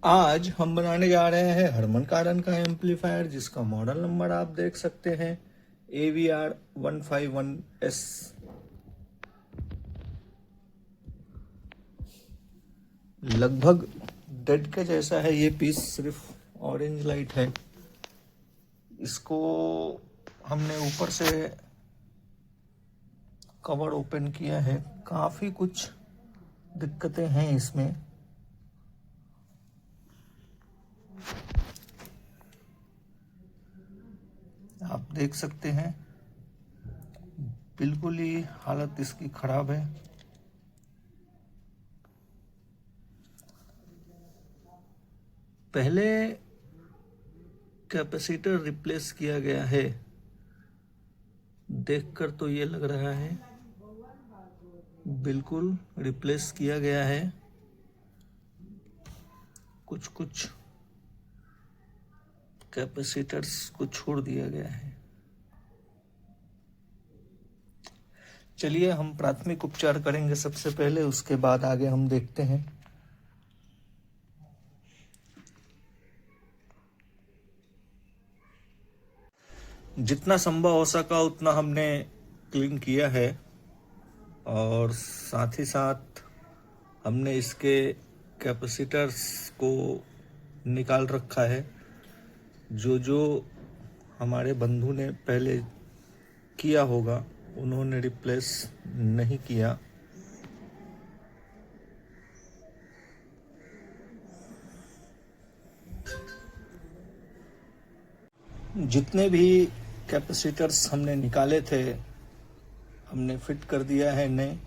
आज हम बनाने जा रहे हैं हरमन कारण का एम्पलीफायर, जिसका मॉडल नंबर आप देख सकते हैं AVR151S। लगभग डेड के जैसा है ये पीस, सिर्फ ऑरेंज लाइट है। इसको हमने ऊपर से कवर ओपन किया है, काफी कुछ दिक्कतें हैं इसमें। आप देख सकते हैं बिल्कुल ही हालत इसकी खराब है। पहले कैपेसिटर रिप्लेस किया गया है, देखकर तो ये लग रहा है बिल्कुल रिप्लेस किया गया है। कुछ कुछ कैपेसिटर्स को छोड़ दिया गया है। चलिए हम प्राथमिक उपचार करेंगे सबसे पहले, उसके बाद आगे हम देखते हैं। जितना संभव हो सका उतना हमने क्लीन किया है, और साथ ही साथ हमने इसके कैपेसिटर्स को निकाल रखा है। जो जो हमारे बंधु ने पहले किया होगा उन्होंने रिप्लेस नहीं किया। जितने भी कैपेसिटर्स हमने निकाले थे हमने फिट कर दिया है नए।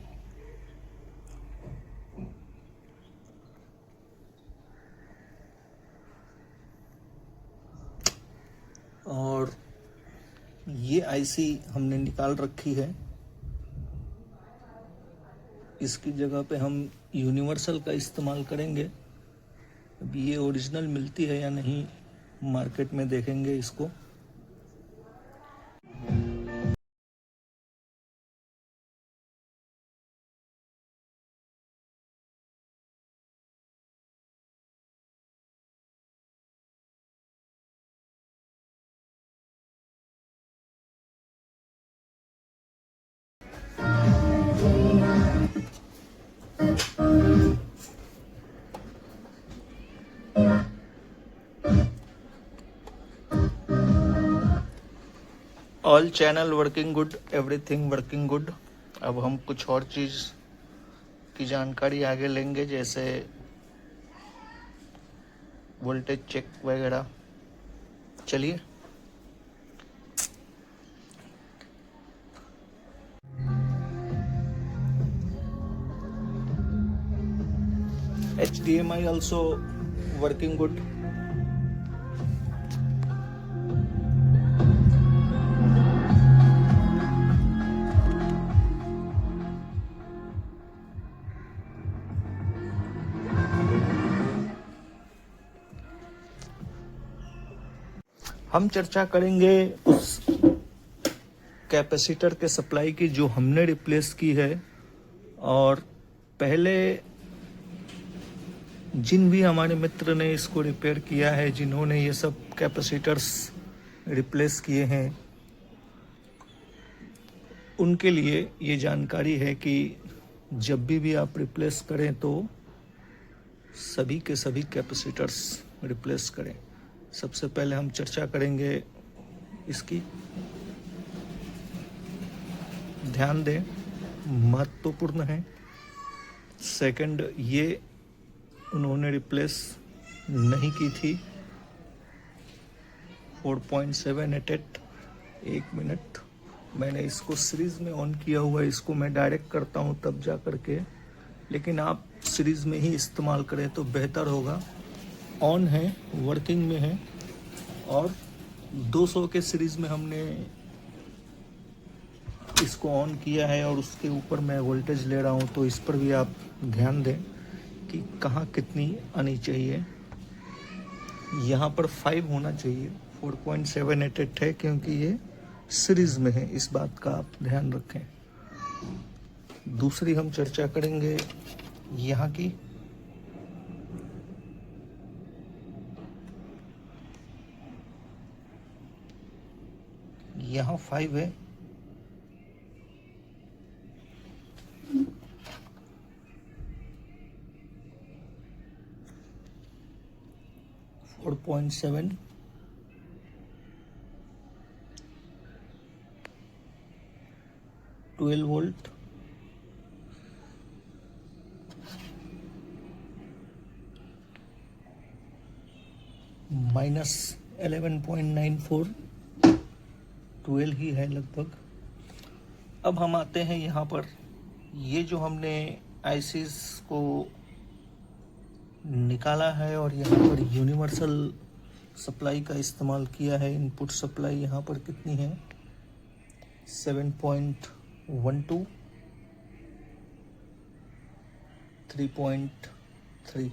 और ये आईसी हमने निकाल रखी है। इसकी जगह पे हम यूनिवर्सल का इस्तेमाल करेंगे। अब ये ओरिजिनल मिलती है या नहीं, मार्केट में देखेंगे इसको। All channel working good, everything working good. अब हम कुछ और चीज की जानकारी आगे लेंगे, जैसे वोल्टेज चेक वगैरह। चलिए। HDMI also working good. हम चर्चा करेंगे उस कैपेसिटर के सप्लाई की जो हमने रिप्लेस की है, और पहले जिन भी हमारे मित्र ने इसको रिपेयर किया है, जिन्होंने ये सब कैपेसिटर्स रिप्लेस किए हैं, उनके लिए ये जानकारी है कि जब भी आप रिप्लेस करें तो सभी के सभी कैपेसिटर्स रिप्लेस करें। सबसे पहले हम चर्चा करेंगे इसकी। ध्यान दें, महत्वपूर्ण है। सेकंड, ये उन्होंने रिप्लेस नहीं की थी। 4.788। एक मिनट, मैंने इसको सीरीज में ऑन किया हुआ है, इसको मैं डायरेक्ट करता हूँ तब जा करके, लेकिन आप सीरीज में ही इस्तेमाल करें तो बेहतर होगा। ऑन है, वर्किंग में है, और 200 के सीरीज में हमने इसको ऑन किया है, और उसके ऊपर मैं वोल्टेज ले रहा हूँ, तो इस पर भी आप ध्यान दें कि कहाँ कितनी आनी चाहिए। यहाँ पर 5 होना चाहिए, 4.788 है क्योंकि ये सीरीज में है, इस बात का आप ध्यान रखें। दूसरी हम चर्चा करेंगे यहाँ की। यहाँ 5 है, .7 12 वोल्ट, -11.94, 12 ही है लगभग। अब हम आते हैं यहाँ पर, ये जो हमने आईसीज को निकाला है और यहाँ पर यूनिवर्सल सप्लाई का इस्तेमाल किया है। इनपुट सप्लाई यहाँ पर कितनी है, 7.12, 3.3।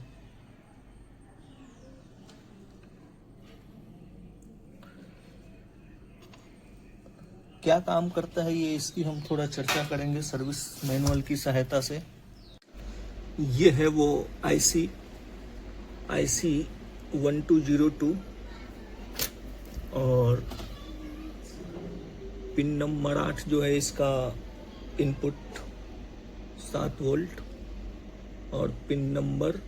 क्या काम करता है ये, इसकी हम थोड़ा चर्चा करेंगे सर्विस मैनुअल की सहायता से। ये है वो IC 1202 और पिन नंबर 8 जो है इसका इनपुट 7 वोल्ट और पिन नंबर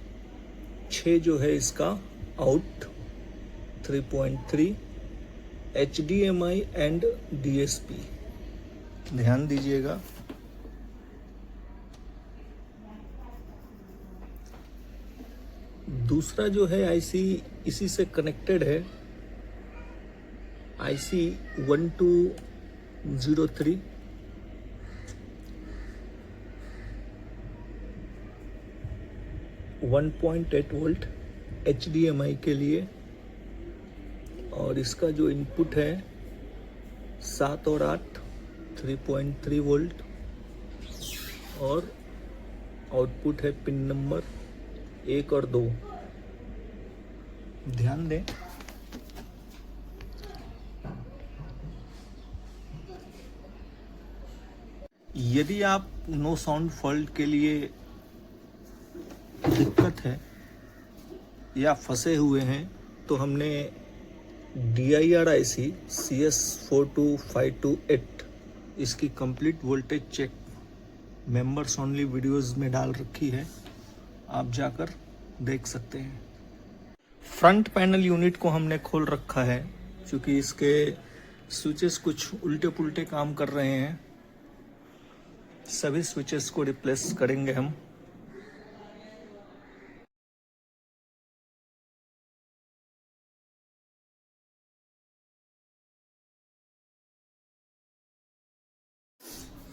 6 जो है इसका आउट 3.3, HDMI एंड DSP। ध्यान दीजिएगा। दूसरा जो है IC इसी से कनेक्टेड है, IC 1203, .8 वोल्ट HDMI के लिए, और इसका जो इनपुट है 7 और 8 3.3 वोल्ट और आउटपुट है पिन नंबर 1 और 2। ध्यान दें, यदि आप नो साउंड फॉल्ट के लिए दिक्कत है या फंसे हुए हैं तो हमने DIR IC CS42528 इसकी complete voltage check members only videos में डाल रखी है, आप जाकर देख सकते हैं। फ्रंट पैनल यूनिट को हमने खोल रखा है क्योंकि इसके स्विचेस कुछ उल्टे पुल्टे काम कर रहे हैं। सभी स्विचेस को रिप्लेस करेंगे हम।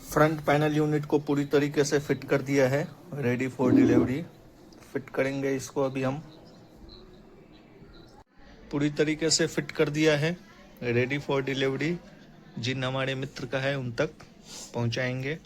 फ्रंट पैनल यूनिट को पूरी तरीके से फिट कर दिया है, रेडी फॉर डिलीवरी। फिट करेंगे इसको अभी हम। पूरी तरीके से फिट कर दिया है, रेडी फॉर डिलीवरी। जिन हमारे मित्र का है उन तक पहुंचाएंगे।